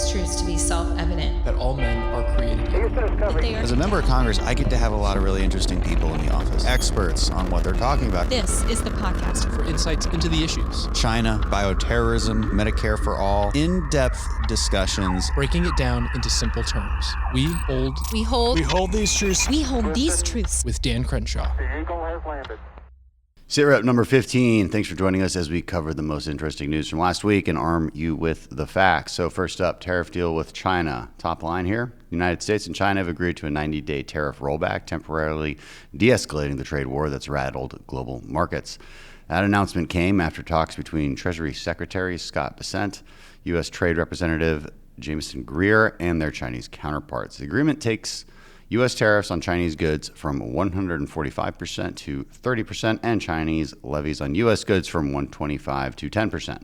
these truths to be self-evident. That all men are created equal. As a member of Congress, I get to have a lot of really interesting people in the office. Experts on what they're talking about. This is the podcast for insights into the issues. China, bioterrorism, Medicare for all. In-depth discussions. Breaking it down into simple terms. We hold these truths. With Dan Crenshaw. The Eagle has landed. Sit Rep number 15. Thanks for joining us as we cover the most interesting news from last week and arm you with the facts. So first up, tariff deal with China. Top line here, the United States and China have agreed to a 90-day tariff rollback, temporarily de-escalating the trade war that's rattled global markets. That announcement came after talks between Treasury Secretary Scott Bessent, U.S. Trade Representative Jameson Greer, and their Chinese counterparts. The agreement takes U.S. tariffs on Chinese goods from 145% to 30% and Chinese levies on U.S. goods from 125% to 10%.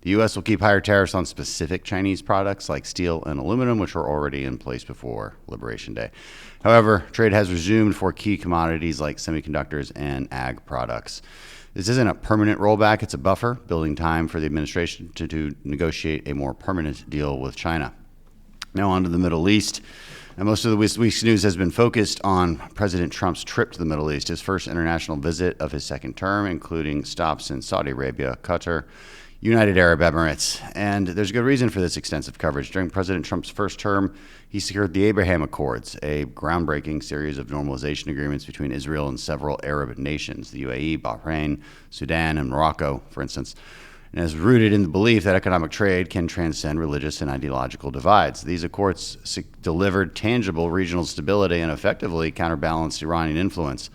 The U.S. will keep higher tariffs on specific Chinese products like steel and aluminum, which were already in place before Liberation Day. However, trade has resumed for key commodities like semiconductors and ag products. This isn't a permanent rollback, it's a buffer, building time for the administration to negotiate a more permanent deal with China. Now on to the Middle East. And most of the week's news has been focused on President Trump's trip to the Middle East, his first international visit of his second term, including stops in Saudi Arabia, Qatar, United Arab Emirates. And there's a good reason for this extensive coverage. During President Trump's first term, he secured the Abraham Accords, a groundbreaking series of normalization agreements between Israel and several Arab nations, the UAE, Bahrain, Sudan, and Morocco, for instance, and is rooted in the belief that economic trade can transcend religious and ideological divides. These accords delivered tangible regional stability and effectively counterbalanced Iranian influence.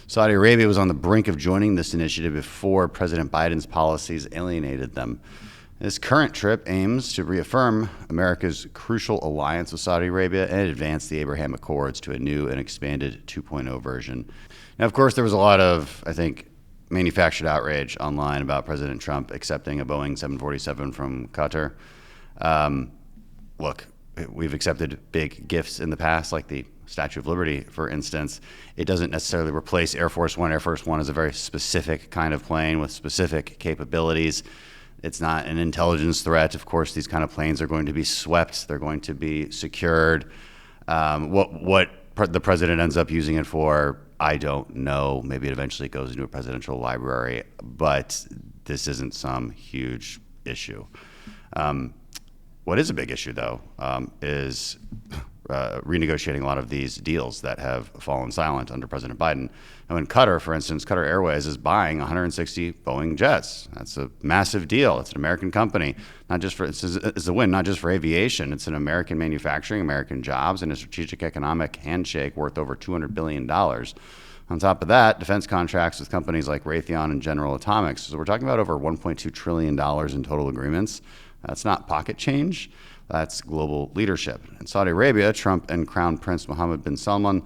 Saudi Arabia was on the brink of joining this initiative before President Biden's policies alienated them. This current trip aims to reaffirm America's crucial alliance with Saudi Arabia and advance the Abraham Accords to a new and expanded 2.0 version. Now, of course, there was a lot of, manufactured outrage online about President Trump accepting a Boeing 747 from Qatar. Look, we've accepted big gifts in the past, like the Statue of Liberty, for instance. It doesn't necessarily replace Air Force One. Air Force One is a very specific kind of plane with specific capabilities. It's not an intelligence threat. Of course, these kind of planes are going to be swept. They're going to be secured. What the president ends up using it for, I don't know. Maybe it eventually goes into a presidential library, but this isn't some huge issue. What is a big issue, though, is renegotiating a lot of these deals that have fallen silent under President Biden. Now, in Qatar, for instance, Qatar Airways is buying 160 Boeing jets. That's a massive deal. It's an American company. It's a win, not just for aviation. It's an American manufacturing, American jobs, and a strategic economic handshake worth over $200 billion. On top of that, defense contracts with companies like Raytheon and General Atomics. So we're talking about over $1.2 trillion in total agreements. That's not pocket change. That's global leadership. In Saudi Arabia, Trump and Crown Prince Mohammed bin Salman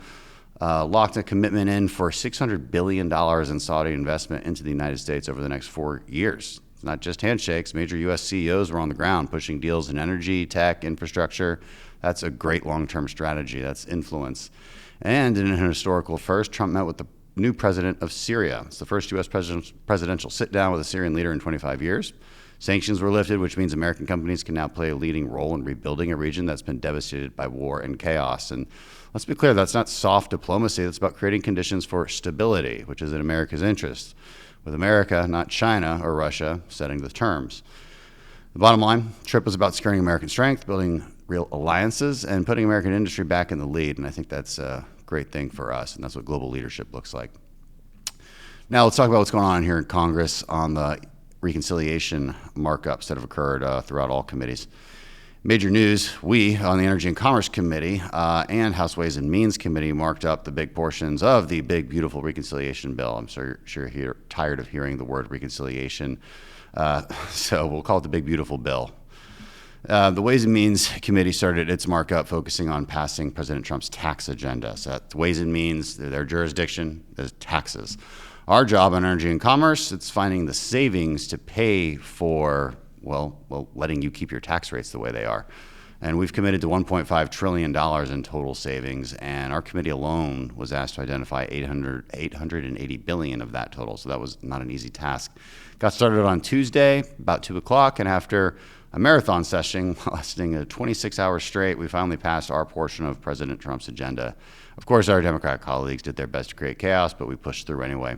locked a commitment in for $600 billion in Saudi investment into the United States over the next 4 years. It's not just handshakes. Major U.S. CEOs were on the ground pushing deals in energy, tech, infrastructure. That's a great long-term strategy. That's influence. And in an historical first, Trump met with the new president of Syria. It's the first U.S. presidential sit-down with a Syrian leader in 25 years. Sanctions were lifted, which means American companies can now play a leading role in rebuilding a region that's been devastated by war and chaos. And let's be clear, that's not soft diplomacy. That's about creating conditions for stability, which is in America's interest, with America, not China or Russia, setting the terms. The bottom line, trip was about securing American strength, building real alliances, and putting American industry back in the lead. And I think that's a great thing for us, and that's what global leadership looks like. Now let's talk about what's going on here in Congress on the reconciliation markups that have occurred throughout all committees. Major news, we on the Energy and Commerce Committee and House Ways and Means Committee marked up the big portions of the big, beautiful reconciliation bill. I'm sure you're tired of hearing the word reconciliation, so we'll call it the big, beautiful bill. The Ways and Means Committee started its markup focusing on passing President Trump's tax agenda. So that's Ways and Means, their jurisdiction, there's taxes. Our job on Energy and Commerce, it's finding the savings to pay for, letting you keep your tax rates the way they are. And we've committed to $1.5 trillion in total savings, and our committee alone was asked to identify $880 billion of that total, so that was not an easy task. Got started on Tuesday, about 2 o'clock, and after a marathon session lasting a 26 hours straight. We finally passed our portion of President Trump's agenda. Of course, our Democrat colleagues did their best to create chaos, but we pushed through anyway.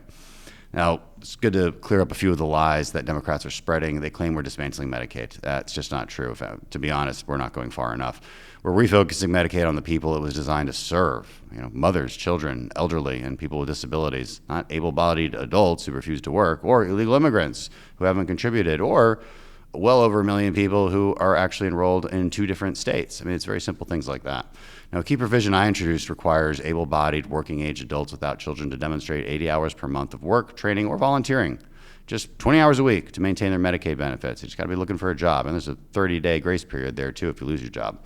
Now, it's good to clear up a few of the lies that Democrats are spreading. They claim we're dismantling Medicaid. That's just not true. To be honest, we're not going far enough. We're refocusing Medicaid on the people it was designed to serve, mothers, children, elderly, and people with disabilities, not able-bodied adults who refuse to work, or illegal immigrants who haven't contributed, or well over 1 million people who are actually enrolled in 2 different states. I mean, it's very simple things like that. Now, a key provision I introduced requires able-bodied working-age adults without children to demonstrate 80 hours per month of work, training, or volunteering, just 20 hours a week to maintain their Medicaid benefits. You just got to be looking for a job, and there's a 30-day grace period there, too, if you lose your job.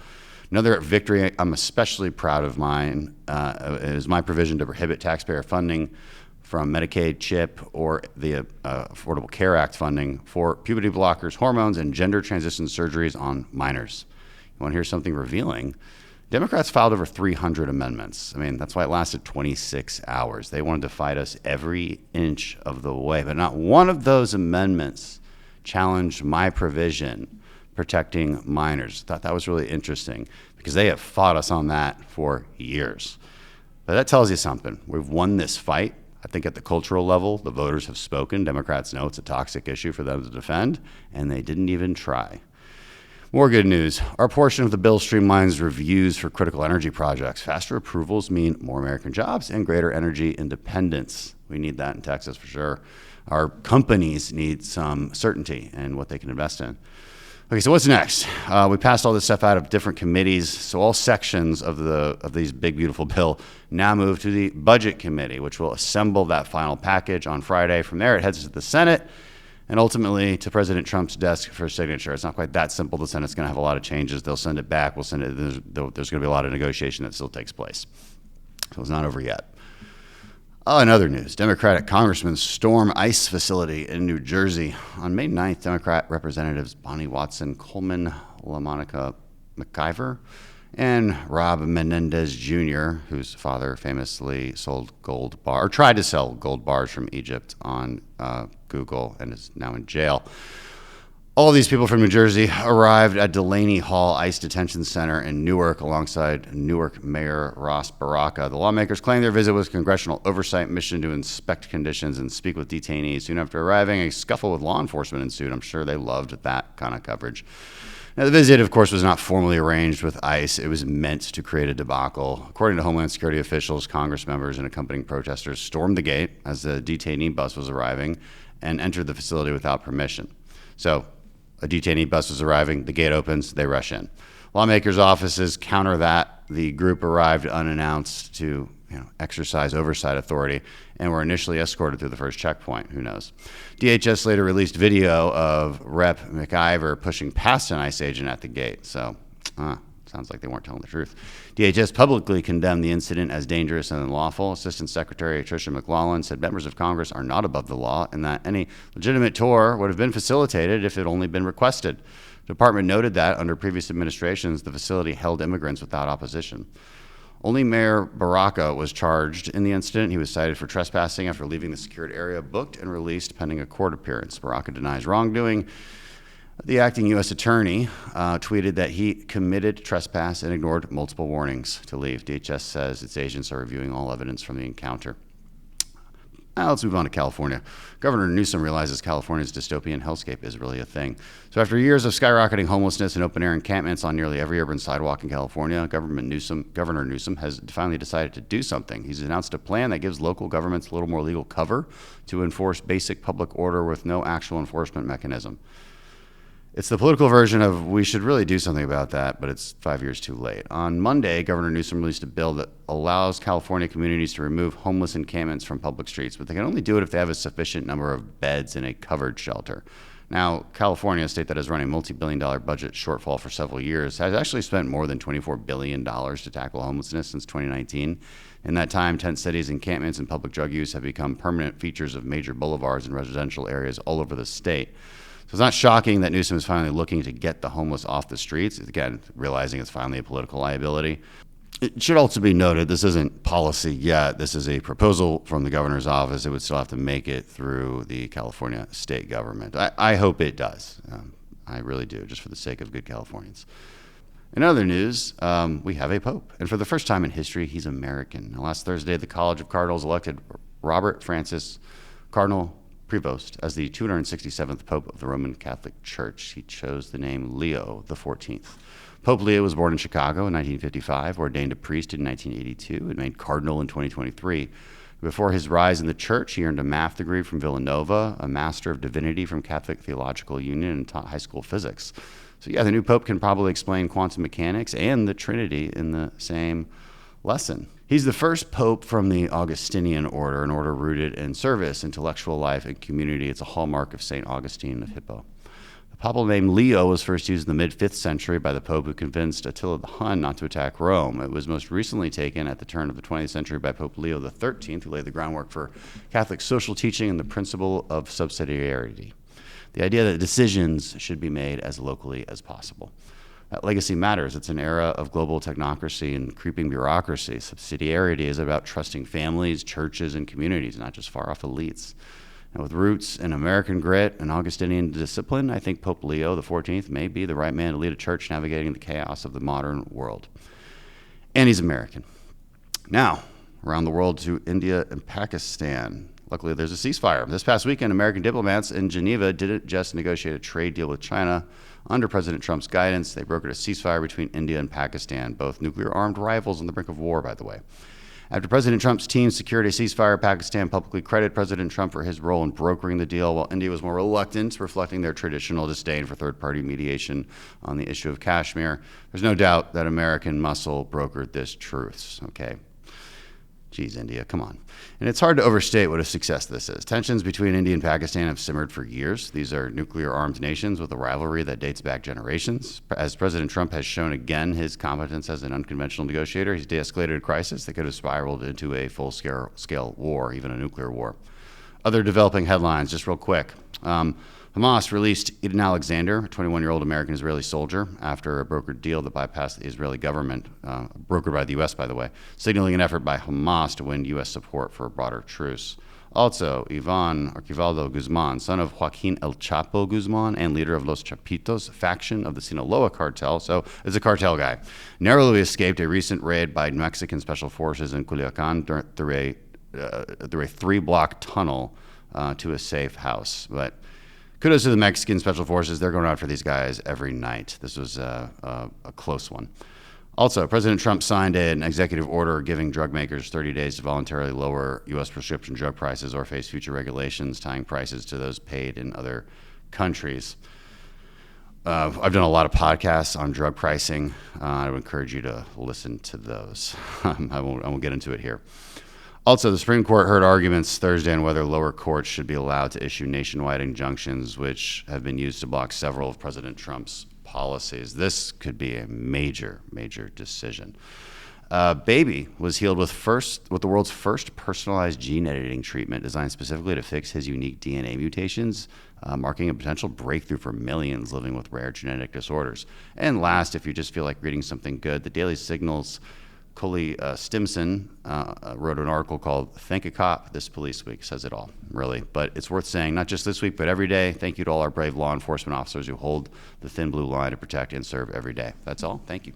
Another victory I'm especially proud of mine is my provision to prohibit taxpayer funding from Medicaid, CHIP, or the Affordable Care Act funding for puberty blockers, hormones, and gender transition surgeries on minors. You want to hear something revealing? Democrats filed over 300 amendments. I mean, that's why it lasted 26 hours. They wanted to fight us every inch of the way, but not one of those amendments challenged my provision protecting minors. I thought that was really interesting because they have fought us on that for years. But that tells you something. We've won this fight. I think at the cultural level, the voters have spoken. Democrats know it's a toxic issue for them to defend, and they didn't even try. More good news. Our portion of the bill streamlines reviews for critical energy projects. Faster approvals mean more American jobs and greater energy independence. We need that in Texas for sure. Our companies need some certainty in what they can invest in. Okay, so what's next? We passed all this stuff out of different committees, so all sections of these big, beautiful bill now move to the Budget Committee, which will assemble that final package on Friday. From there, it heads to the Senate and ultimately to President Trump's desk for signature. It's not quite that simple. The Senate's going to have a lot of changes. They'll send it back. There's going to be a lot of negotiation that still takes place. So it's not over yet. Oh, in other news, Democratic congressmen storm ICE facility in New Jersey. On May 9th, Democrat Representatives Bonnie Watson, Coleman, LaMonica McIver, and Rob Menendez Jr., whose father famously tried to sell gold bars from Egypt on Google and is now in jail. All these people from New Jersey arrived at Delaney Hall ICE Detention Center in Newark alongside Newark Mayor Ross Baraka. The lawmakers claimed their visit was a congressional oversight mission to inspect conditions and speak with detainees. Soon after arriving, a scuffle with law enforcement ensued. I'm sure they loved that kind of coverage. Now, the visit, of course, was not formally arranged with ICE. It was meant to create a debacle. According to Homeland Security officials, Congress members and accompanying protesters stormed the gate as the detainee bus was arriving and entered the facility without permission. So, a detainee bus is arriving, the gate opens, they rush in. Lawmakers' offices counter that. The group arrived unannounced to exercise oversight authority and were initially escorted through the first checkpoint. Who knows? DHS later released video of Rep. McIver pushing past an ICE agent at the gate. So, sounds like they weren't telling the truth. DHS publicly condemned the incident as dangerous and unlawful. Assistant Secretary Tricia McLaughlin said members of Congress are not above the law and that any legitimate tour would have been facilitated if it had only been requested. The department noted that under previous administrations, the facility held immigrants without opposition. Only Mayor Baraka was charged in the incident. He was cited for trespassing after leaving the secured area, booked and released pending a court appearance. Baraka denies wrongdoing. The acting U.S. attorney tweeted that he committed trespass and ignored multiple warnings to leave. DHS says its agents are reviewing all evidence from the encounter. Now let's move on to California. Governor Newsom realizes California's dystopian hellscape is really a thing. So after years of skyrocketing homelessness and open-air encampments on nearly every urban sidewalk in California, Governor Newsom has finally decided to do something. He's announced a plan that gives local governments a little more legal cover to enforce basic public order with no actual enforcement mechanism. It's the political version of we should really do something about that, but it's 5 years too late. On Monday, Governor Newsom released a bill that allows California communities to remove homeless encampments from public streets, but they can only do it if they have a sufficient number of beds in a covered shelter. Now, California, a state that has run a multi-billion-dollar budget shortfall for several years, has actually spent more than $24 billion to tackle homelessness since 2019. In that time, tent cities, encampments, and public drug use have become permanent features of major boulevards and residential areas all over the state. So it's not shocking that Newsom is finally looking to get the homeless off the streets, again, realizing it's finally a political liability. It should also be noted, this isn't policy yet. This is a proposal from the governor's office. It would still have to make it through the California state government. I hope it does. I really do, just for the sake of good Californians. In other news, we have a pope, and for the first time in history, he's American. Now, last Thursday, the College of Cardinals elected Robert Francis Cardinal Prevost as the 267th Pope of the Roman Catholic Church. He chose the name Leo XIV. Pope Leo was born in Chicago in 1955, ordained a priest in 1982, and made cardinal in 2023. Before his rise in the church, he earned a math degree from Villanova, a Master of Divinity from Catholic Theological Union, and taught high school physics. So yeah, the new pope can probably explain quantum mechanics and the Trinity in the same lesson. He's the first pope from the Augustinian order, an order rooted in service, intellectual life, and community. It's a hallmark of St. Augustine of Hippo. The papal name Leo was first used in the mid-5th century by the pope who convinced Attila the Hun not to attack Rome. It was most recently taken at the turn of the 20th century by Pope Leo XIII, who laid the groundwork for Catholic social teaching and the principle of subsidiarity. The idea that decisions should be made as locally as possible. That legacy matters. It's an era of global technocracy and creeping bureaucracy. Subsidiarity is about trusting families, churches, and communities, not just far-off elites. And with roots in American grit and Augustinian discipline, I think Pope Leo XIV may be the right man to lead a church navigating the chaos of the modern world. And he's American. Now, around the world to India and Pakistan. Luckily, there's a ceasefire. This past weekend, American diplomats in Geneva didn't just negotiate a trade deal with China. Under President Trump's guidance, they brokered a ceasefire between India and Pakistan, both nuclear-armed rivals on the brink of war, by the way. After President Trump's team secured a ceasefire, Pakistan publicly credited President Trump for his role in brokering the deal, while India was more reluctant, reflecting their traditional disdain for third-party mediation on the issue of Kashmir. There's no doubt that American muscle brokered this truce, okay? Geez, India, come on. And it's hard to overstate what a success this is. Tensions between India and Pakistan have simmered for years. These are nuclear-armed nations with a rivalry that dates back generations. As President Trump has shown again his competence as an unconventional negotiator, he's de-escalated a crisis that could have spiraled into a full-scale war, even a nuclear war. Other developing headlines, just real quick. Hamas released Eden Alexander, a 21-year-old American-Israeli soldier, after a brokered deal that bypassed the Israeli government, brokered by the U.S., by the way, signaling an effort by Hamas to win U.S. support for a broader truce. Also, Ivan Archivaldo Guzman, son of Joaquin El Chapo Guzman and leader of Los Chapitos faction of the Sinaloa cartel, so is a cartel guy, narrowly escaped a recent raid by Mexican special forces in Culiacan through a 3-block tunnel to a safe house. But kudos to the Mexican special forces. They're going after these guys every night. This was a close one. Also, President Trump signed an executive order giving drug makers 30 days to voluntarily lower U.S. prescription drug prices or face future regulations tying prices to those paid in other countries. I've done a lot of podcasts on drug pricing. I would encourage you to listen to those. I won't get into it here. Also, the Supreme Court heard arguments Thursday on whether lower courts should be allowed to issue nationwide injunctions, which have been used to block several of President Trump's policies. This could be a major, major decision. Baby was healed with the world's first personalized gene editing treatment designed specifically to fix his unique DNA mutations, marking a potential breakthrough for millions living with rare genetic disorders. And last, if you just feel like reading something good, the Daily Signal's Coley Stimson wrote an article called Thank a Cop This Police Week. Says it all, really. But it's worth saying, not just this week, but every day. Thank you to all our brave law enforcement officers who hold the thin blue line to protect and serve every day. That's all. Thank you.